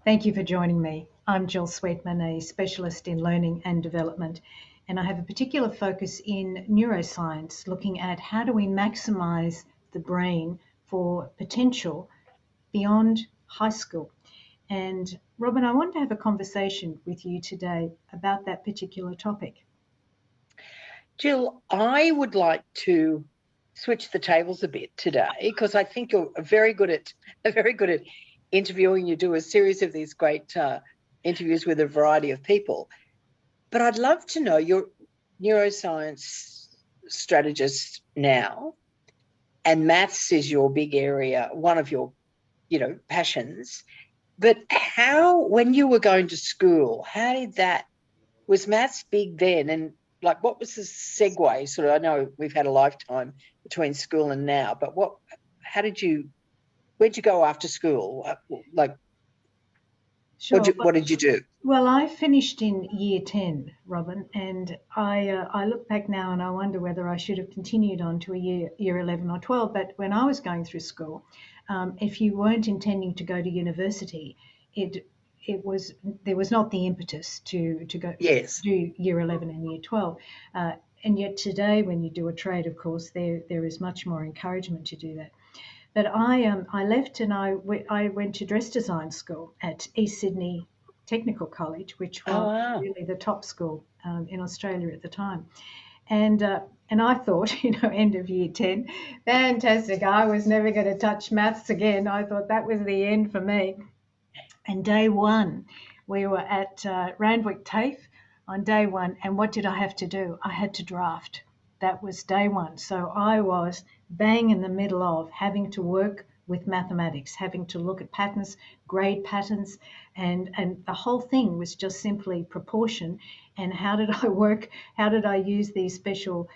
Thank you for joining me. I'm Jill Sweatman, a specialist in learning and development, and I have a particular focus in neuroscience, looking at how do we maximize the brain for potential beyond high school. And Robyn, I wanted to have a conversation with you today about that particular topic. Jill, I would like to switch the tables a bit today because I think you're very good at interviewing. You do a series of these great interviews with a variety of people. But I'd love to know, you're neuroscience strategist now, and maths is your big area, one of your, passions. But when you were going to school, was maths big then? And like, what was the segue? Sort of, I know we've had a lifetime between school and now, but where'd you go after school? Sure. What did you do? Well, I finished in year 10, Robyn, and I look back now and I wonder whether I should have continued on to year 11 or 12. But when I was going through school, if you weren't intending to go to university, it was there was not the impetus to go Yes. do year 11 and year 12. And yet today, when you do a trade, of course, there is much more encouragement to do that. But I left and I went to dress design school at East Sydney Technical College, which was really the top school in Australia at the time. And I thought, end of year 10, fantastic. I was never going to touch maths again. I thought that was the end for me. And day one, we were at Randwick TAFE on day one. And what did I have to do? I had to draft. That was day one. So I was bang in the middle of having to work with mathematics, having to look at patterns, grade patterns, and the whole thing was just simply proportion. And how did I use these special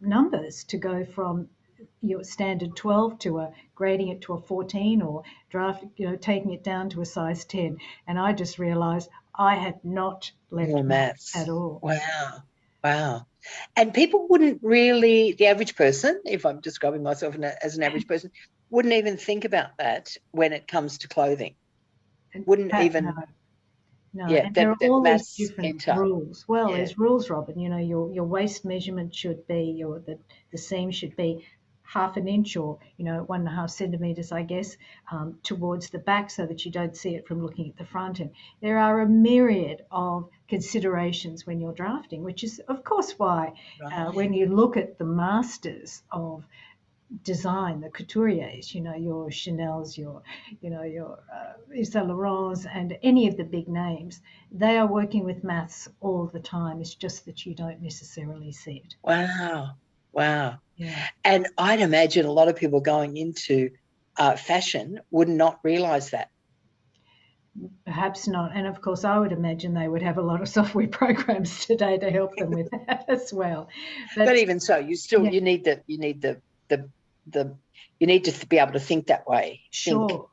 numbers to go from your standard 12 to grading it to a 14 or taking it down to a size 10. And I just realized I had not left maths at all. Wow. And people wouldn't really, the average person, if I'm describing myself as an average person, wouldn't even think about that when it comes to clothing. No. Yeah, and there are all these different rules. Well, Yeah. There's rules, Robyn. Your waist measurement should be, the seam should be half an inch or 1.5 centimeters, I guess, towards the back so that you don't see it from looking at the front. And there are a myriad of considerations when you're drafting, which is, of course, why when you look at the masters of design, the couturiers, your Chanel's, your Yves Saint Laurent's, and any of the big names, they are working with maths all the time. It's just that you don't necessarily see it. Wow. Yeah. And I'd imagine a lot of people going into fashion would not realise that. Perhaps not. And of course, I would imagine they would have a lot of software programs today to help them with that as well. But even so, you need to be able to think that way. Sure.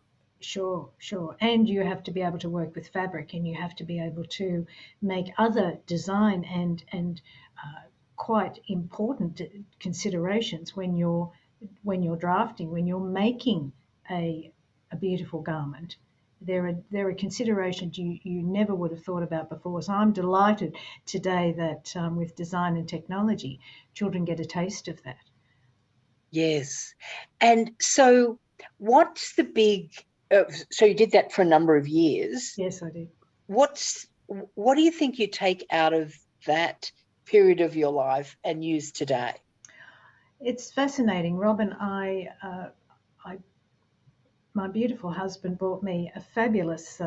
And you have to be able to work with fabric, and you have to be able to make other design and quite important considerations when you're drafting, when you're making a beautiful garment. There are considerations you never would have thought about before. So I'm delighted today that with design and technology, children get a taste of that. Yes. And so what's the big so you did that for a number of years. Yes, I did. What do you think you take out of that period of your life and use today? It's fascinating, Robyn. My beautiful husband bought me a fabulous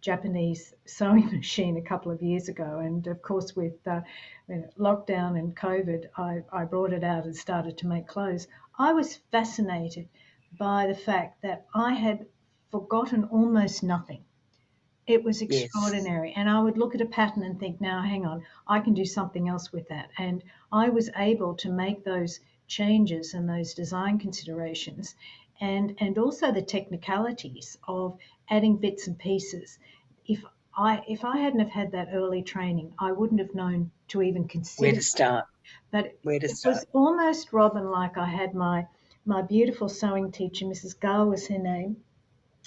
Japanese sewing machine a couple of years ago, and of course with lockdown and COVID, I brought it out and started to make clothes. I was fascinated by the fact that I had forgotten almost nothing. It was extraordinary. Yes. And I would look at a pattern and think, now, hang on, I can do something else with that. And I was able to make those changes and those design considerations and also the technicalities of adding bits and pieces. If I hadn't have had that early training, I wouldn't have known to even consider where to start. But it was almost, Robyn, like I had my beautiful sewing teacher, Mrs. Gar was her name,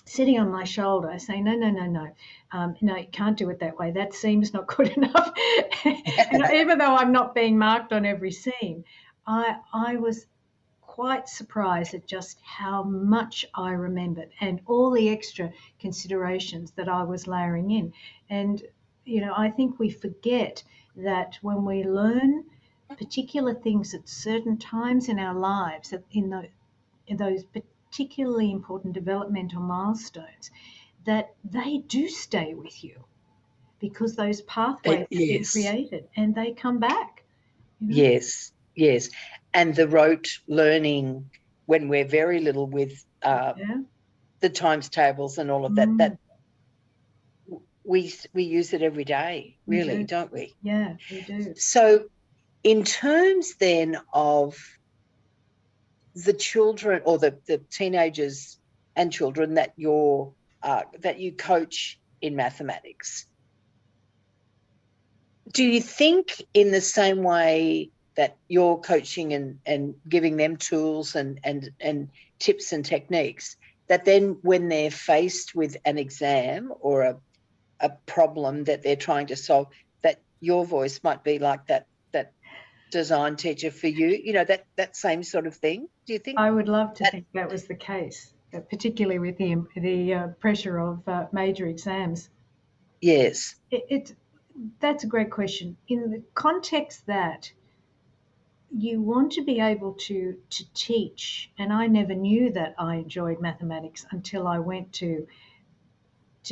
sitting on my shoulder saying, no, no, no, no, no, you can't do it that way. That seam's not good enough. And even though I'm not being marked on every seam, I was quite surprised at just how much I remembered and all the extra considerations that I was layering in. And, I think we forget that when we learn particular things at certain times in our lives, in those particularly important developmental milestones, that they do stay with you because those pathways have been Yes, created and they come back. yes, yes. And the rote learning when we're very little with Yeah. the times tables and all of that, Mm, we use it every day, we really, do. don't we? Yeah, we do. So in terms then of the children or the teenagers and children that you coach in mathematics, do you think in the same way that you're coaching and giving them tools and tips and techniques, that then when they're faced with an exam or a problem that they're trying to solve, that your voice might be like that design teacher for you, that same sort of thing? Do you think I would love to that? think that was the case, particularly with the pressure of major exams. Yes, That's a great question. In the context that you want to be able to teach, and I never knew that I enjoyed mathematics until I went to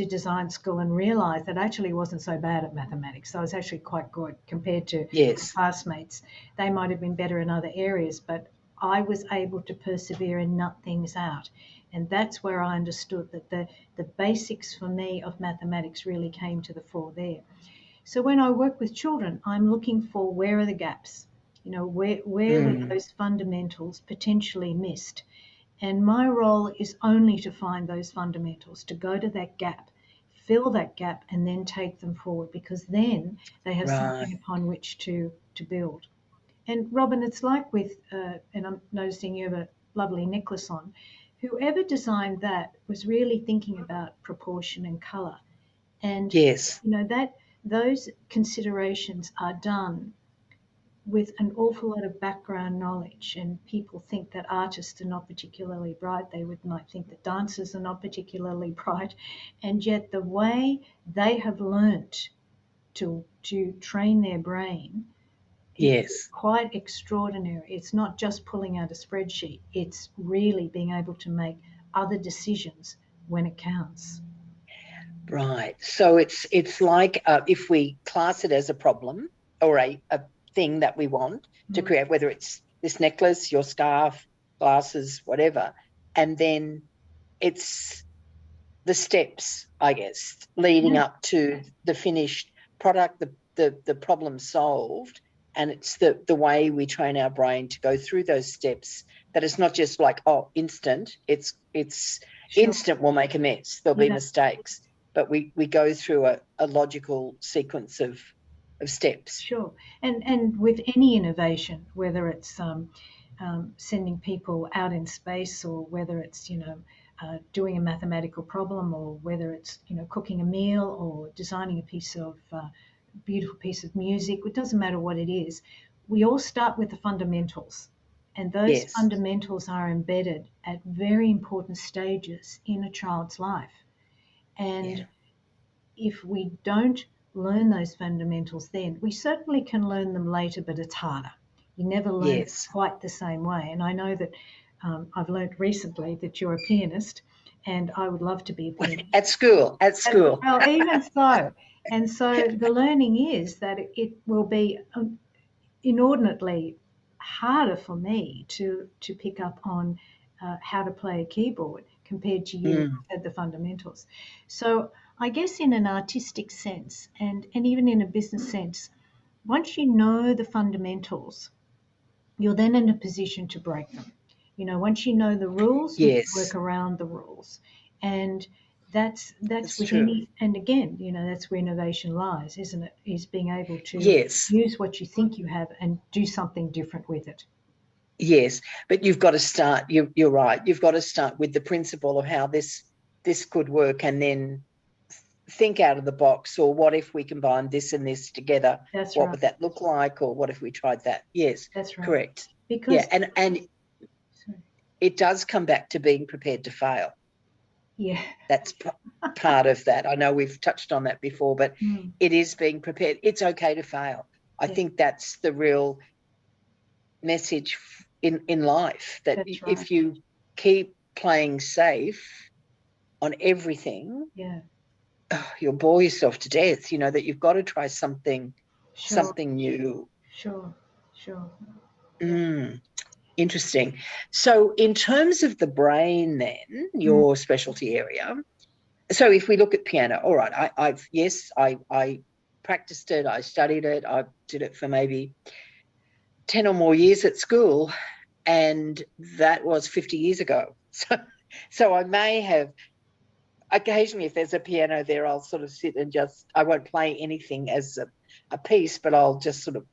design school and realized that I actually wasn't so bad at mathematics. I was actually quite good compared to my yes, classmates. They might have been better in other areas, but I was able to persevere and nut things out. And that's where I understood that the basics for me of mathematics really came to the fore there. So when I work with children, I'm looking for where are the gaps? Where were mm, those fundamentals potentially missed? And my role is only to find those fundamentals, to go to that gap, fill that gap, and then take them forward because then they have right, something upon which to build. And Robyn, it's like with, and I'm noticing you have a lovely necklace on. Whoever designed that was really thinking about proportion and colour. And yes, that those considerations are done with an awful lot of background knowledge, and people think that artists are not particularly bright. They might think that dancers are not particularly bright, and yet the way they have learnt to train their brain is yes. quite extraordinary. It's not just pulling out a spreadsheet, it's really being able to make other decisions when it counts. Right. So it's like if we class it as a problem or a thing that we want to Mm. create, whether it's this necklace, your scarf, glasses, whatever, and then it's the steps, I guess, leading Yeah, up to the finished product, the problem solved, and it's the way we train our brain to go through those steps. That it's not just like, oh, instant. It's sure. instant. We'll make a mess. There'll be Yeah. mistakes, but we go through a logical sequence of steps. Sure. And with any innovation, whether it's sending people out in space, or whether it's doing a mathematical problem, or whether it's cooking a meal, or designing a beautiful piece of music, it doesn't matter what it is. We all start with the fundamentals, and those Yes. fundamentals are embedded at very important stages in a child's life. Yeah. And if we don't learn those fundamentals then, we certainly can learn them later, but it's harder. You never learn it Yes. quite the same way. And I know that I've learned recently that you're a pianist, and I would love to be a pianist. At school. At school. Well, even so. And so the learning is that it will be inordinately harder for me to pick up on how to play a keyboard compared to you Mm, at the fundamentals. So I guess in an artistic sense, and even in a business sense, once you know the fundamentals, you're then in a position to break them. Once you know the rules, you can yes. work around the rules. And that's That's with true. any, and again, that's where innovation lies, isn't it? Is being able to Yes. use what you think you have and do something different with it. Yes, but you've got to start. You're right. You've got to start with the principle of how this this could work, and then think out of the box, or what if we combine this and this together? That's What right. would that look like? Or what if we tried that? Yes, That's right. correct. Because and sorry. it does come back to being prepared to fail. Yeah. That's part of that. I know we've touched on that before, but it is being prepared. It's okay to fail. I think that's the real message in life, that That's right. if you keep playing safe on everything, you'll bore yourself to death, that you've got to try something new. Sure. Interesting. So in terms of the brain then, your specialty area, so if we look at piano, all right, I practiced it, I studied it, I did it for maybe 10 or more years at school, and that was 50 years ago. So I may have, occasionally if there's a piano there, I'll sort of sit and I won't play anything as a piece, but I'll just sort of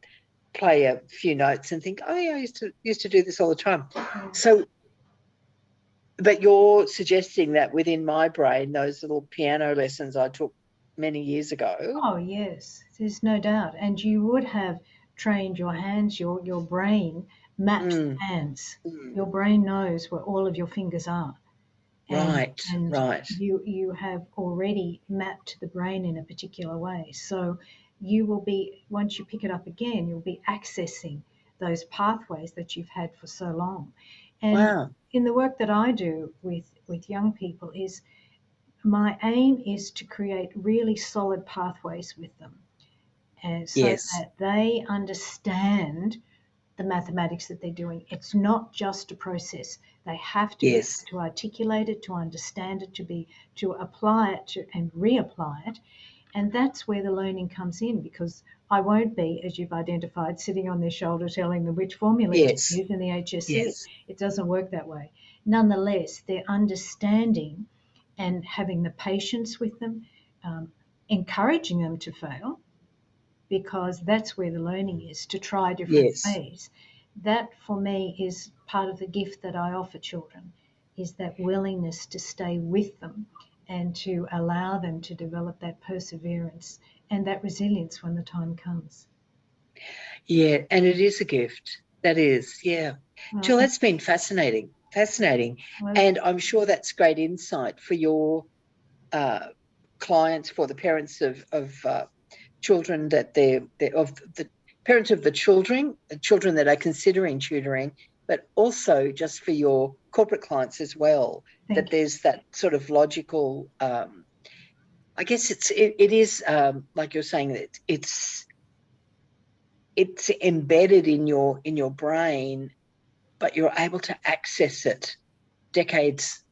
play a few notes and think, oh yeah, I used to do this all the time. So, but you're suggesting that within my brain, those little piano lessons I took many years ago. Oh yes, there's no doubt. And you would have trained your hands, your brain maps hands. Your brain knows where all of your fingers are. And you have already mapped the brain in a particular way. So you will be, once you pick it up again, you'll be accessing those pathways that you've had for so long. And in the work that I do with young people, is my aim is to create really solid pathways with them, and so that they understand the mathematics that they're doing. It's not just a process. They have to be able to articulate it, to understand it, to apply it and reapply it. And that's where the learning comes in, because I won't be, as you've identified, sitting on their shoulder telling them which formula to use in the HSC. It doesn't work that way. Nonetheless, their understanding and having the patience with them, encouraging them to fail, because that's where the learning is, to try different ways. That for me is part of the gift that I offer children, is that willingness to stay with them and to allow them to develop that perseverance and that resilience when the time comes. Yeah, and it is a gift. That is, yeah. Jill, that's been fascinating. And I'm sure that's great insight for your clients, for the parents of children that they're of the parents of the children that are considering tutoring, but also just for your corporate clients as well. There's that sort of logical. I guess it is like you're saying, that it's embedded in your brain, but you're able to access it decades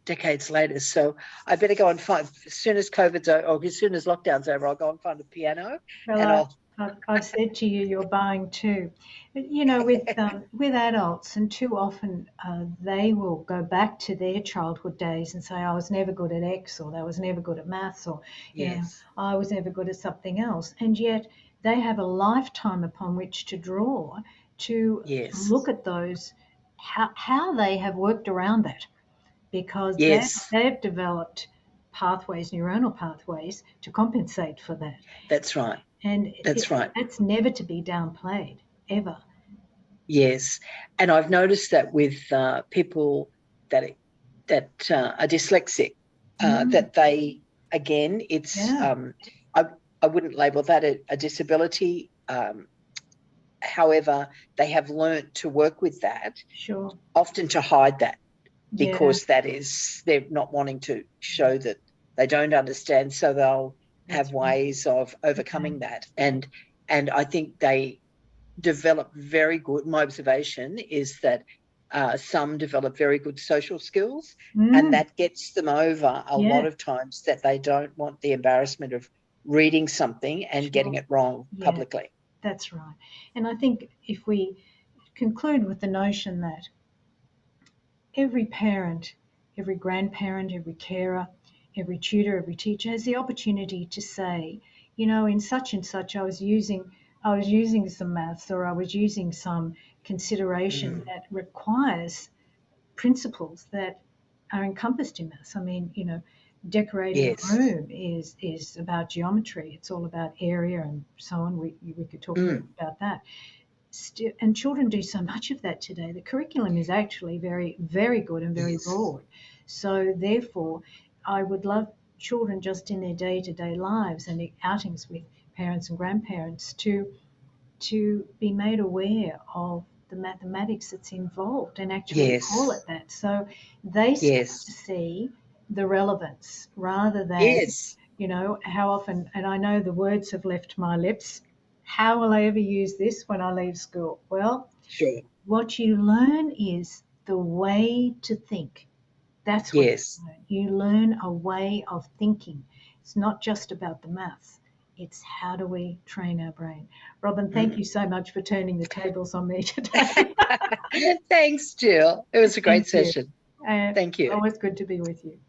later. So I better go and find, as soon as COVID's over, or as soon as lockdown's over, I'll go and find a piano. Well, I've said to you, you're buying two. But, with adults, and too often they will go back to their childhood days and say, I was never good at X, or I was never good at maths, or I was never good at something else. And yet they have a lifetime upon which to draw to look at those, how they have worked around that, because they've developed pathways, neuronal pathways, to compensate for that. That's right. And that's never to be downplayed, ever. Yes. And I've noticed that with people that are dyslexic, that they, again, it's, I wouldn't label that a disability. However, they have learnt to work with that, often to hide that, because that is, they're not wanting to show that they don't understand, so they'll have ways of overcoming that. And I think they develop very good, my observation is that some develop very good social skills, and that gets them over a lot of times, that they don't want the embarrassment of reading something and getting it wrong publicly. That's right. And I think if we conclude with the notion that every parent, every grandparent, every carer, every tutor, every teacher has the opportunity to say, in such and such, I was using some maths, or I was using some consideration that requires principles that are encompassed in maths. I mean, Decorating a Yes. room is about geometry. It's all about area and so on. We could talk more about that. And children do so much of that today. The curriculum is actually very, very good and very Yes. broad. So therefore, I would love children just in their day-to-day lives and outings with parents and grandparents to be made aware of the mathematics that's involved and actually call it Yes. that. So they start to Yes. see the relevance rather than, Yes. how often, and I know the words have left my lips, how will I ever use this when I leave school? Well, Sure. what you learn is the way to think. That's what Yes. you learn. You learn a way of thinking. It's not just about the maths. It's how do we train our brain. Robyn, thank you so much for turning the tables on me today. Thanks, Jill. It was a great Thank you. session. Thank you. Always good to be with you.